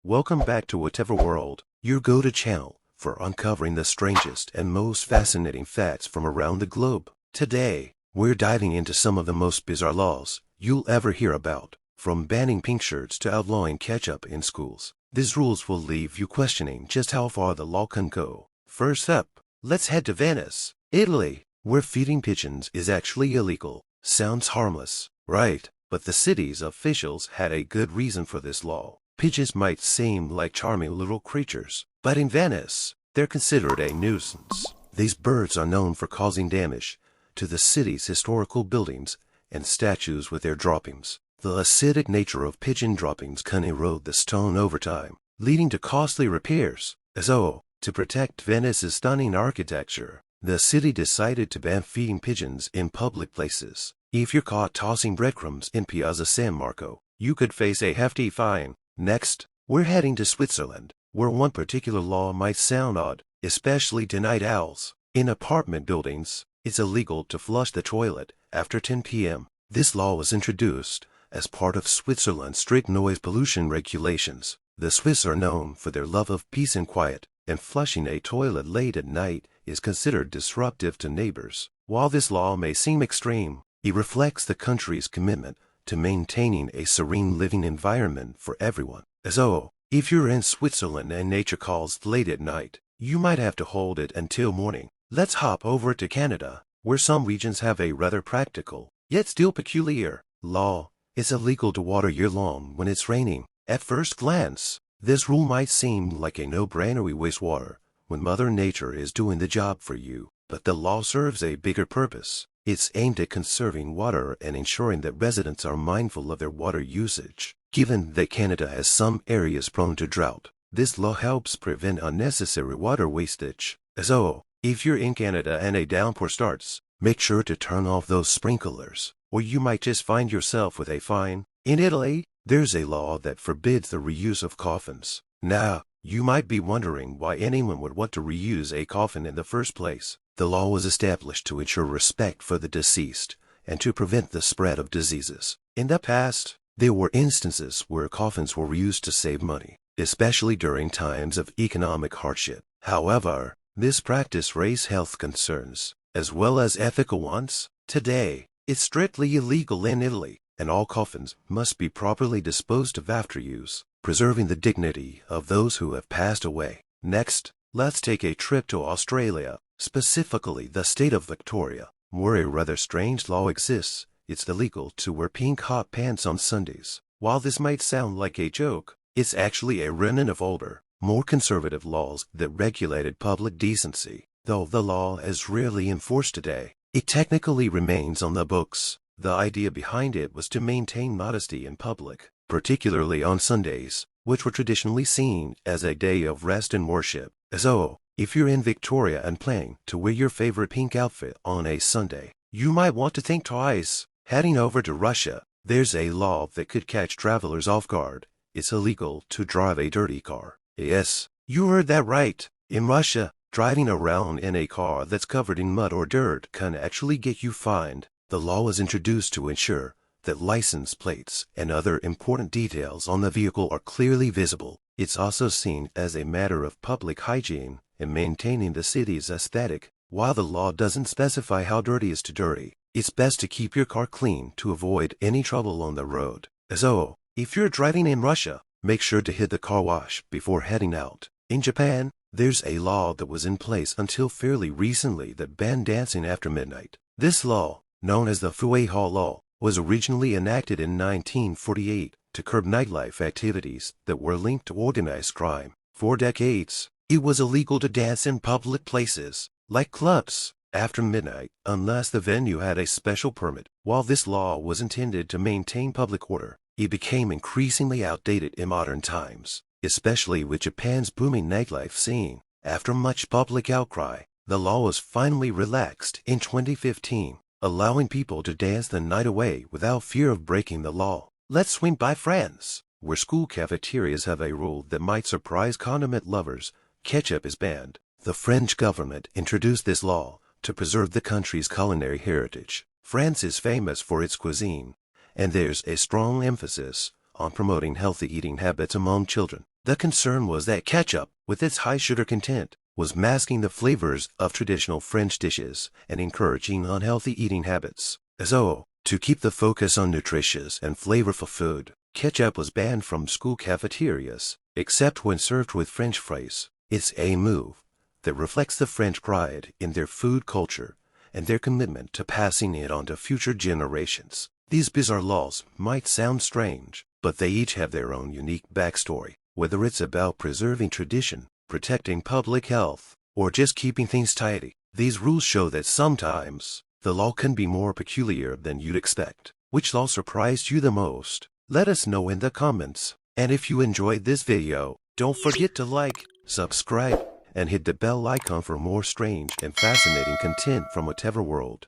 Welcome back to Whatever World, your go-to channel for uncovering the strangest and most fascinating facts from around the globe. Today, we're diving into some of the most bizarre laws you'll ever hear about, from banning pink shirts to outlawing ketchup in schools. These rules will leave you questioning just how far the law can go. First up, let's head to Venice, Italy, where feeding pigeons is actually illegal. Sounds harmless, right? But the city's officials had a good reason for this law. Pigeons might seem like charming little creatures, but in Venice, they're considered a nuisance. These birds are known for causing damage to the city's historical buildings and statues with their droppings. The acidic nature of pigeon droppings can erode the stone over time, leading to costly repairs. So, to protect Venice's stunning architecture, the city decided to ban feeding pigeons in public places. If you're caught tossing breadcrumbs in Piazza San Marco, you could face a hefty fine. Next, we're heading to Switzerland, where one particular law might sound odd, especially to night owls. In apartment buildings, it's illegal to flush the toilet after 10 p.m. This law was introduced as part of Switzerland's strict noise pollution regulations. The Swiss are known for their love of peace and quiet, and flushing a toilet late at night is considered disruptive to neighbors. While this law may seem extreme, it reflects the country's commitment to maintaining a serene living environment for everyone. So, if you're in Switzerland and nature calls late at night, you might have to hold it until morning. Let's hop over to Canada, where some regions have a rather practical, yet still peculiar, law. It's illegal to water year-long when it's raining. At first glance, this rule might seem like a no-brainer. We waste water when Mother Nature is doing the job for you, but the law serves a bigger purpose. It's aimed at conserving water and ensuring that residents are mindful of their water usage. Given that Canada has some areas prone to drought, this law helps prevent unnecessary water wastage. So, if you're in Canada and a downpour starts, make sure to turn off those sprinklers, or you might just find yourself with a fine. In Italy, there's a law that forbids the reuse of coffins. Now, you might be wondering why anyone would want to reuse a coffin in the first place. The law was established to ensure respect for the deceased and to prevent the spread of diseases. In the past, there were instances where coffins were reused to save money, especially during times of economic hardship. However, this practice raised health concerns, as well as ethical ones. Today, it's strictly illegal in Italy, and all coffins must be properly disposed of after use, preserving the dignity of those who have passed away. Next, let's take a trip to Australia, specifically the state of Victoria, where a rather strange law exists. It's illegal to wear pink hot pants on Sundays. While this might sound like a joke, it's actually a remnant of older, more conservative laws that regulated public decency. Though the law is rarely enforced today, it technically remains on the books. The idea behind it was to maintain modesty in public, particularly on Sundays, which were traditionally seen as a day of rest and worship. So, if you're in Victoria and planning to wear your favorite pink outfit on a Sunday, you might want to think twice. Heading over to Russia, there's a law that could catch travelers off guard. It's illegal to drive a dirty car. Yes, you heard that right. In Russia, driving around in a car that's covered in mud or dirt can actually get you fined. The law was introduced to ensure that license plates and other important details on the vehicle are clearly visible. It's also seen as a matter of public hygiene and maintaining the city's aesthetic. While the law doesn't specify how dirty is too dirty, it's best to keep your car clean to avoid any trouble on the road. So, if you're driving in Russia, make sure to hit the car wash before heading out. In Japan, there's a law that was in place until fairly recently that banned dancing after midnight. This law, known as the Fueiha Law, was originally enacted in 1948 to curb nightlife activities that were linked to organized crime. For decades, it was illegal to dance in public places, like clubs, after midnight, unless the venue had a special permit. While this law was intended to maintain public order, it became increasingly outdated in modern times, especially with Japan's booming nightlife scene. After much public outcry, the law was finally relaxed in 2015, allowing people to dance the night away without fear of breaking the law. Let's swing by France, where school cafeterias have a rule that might surprise condiment lovers. Ketchup is banned. The French government introduced this law to preserve the country's culinary heritage. France is famous for its cuisine, and there's a strong emphasis on promoting healthy eating habits among children. The concern was that ketchup, with its high sugar content, was masking the flavors of traditional French dishes and encouraging unhealthy eating habits. So, to keep the focus on nutritious and flavorful food, ketchup was banned from school cafeterias, except when served with French fries. It's a move that reflects the French pride in their food culture and their commitment to passing it on to future generations. These bizarre laws might sound strange, but they each have their own unique backstory, whether it's about preserving tradition, protecting public health, or just keeping things tidy. These rules show that sometimes the law can be more peculiar than you'd expect. Which law surprised you the most? Let us know in the comments. And if you enjoyed this video, don't forget to like, subscribe, and hit the bell icon for more strange and fascinating content from whatever world.